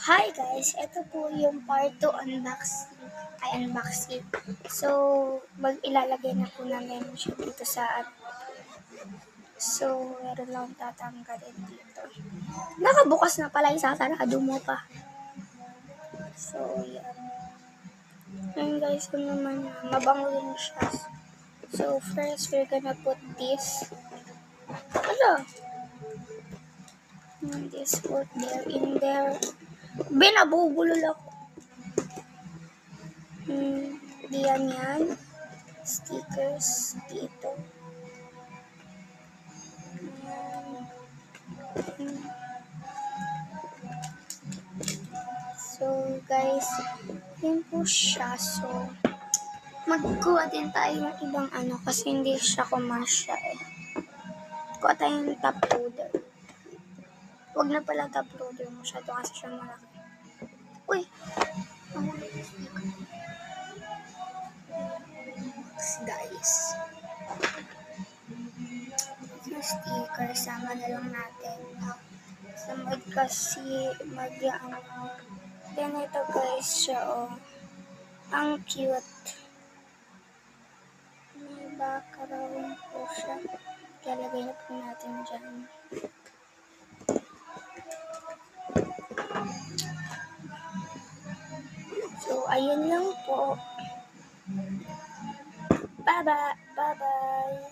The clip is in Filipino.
Hi guys, ito po yung part 2 unboxing. So, ilalagay na po namin siya dito sa So, meron lang tatanggalin dito. Nakabukas na pala, isasarado mo pa. So, yan. Ngayon guys, kung naman mabango rin siya. So, first, we're gonna put this. This put there in there. Binabubulol ako. Diyan yan. Stickers dito. So, guys, yun po siya. So, magkuha din tayo ng ibang kasi hindi siya kumasya eh. Kuha tayo ng top loader. Huwag na pala top loader. Masyado kasi siya malaki. Uy! Guys. Yung sticker, sama na lang natin. Samad kasi Then ito guys siya Ang cute. May background po siya. Lalagay na po natin dyan. So, ayun lang po. Bye-bye! Bye-bye!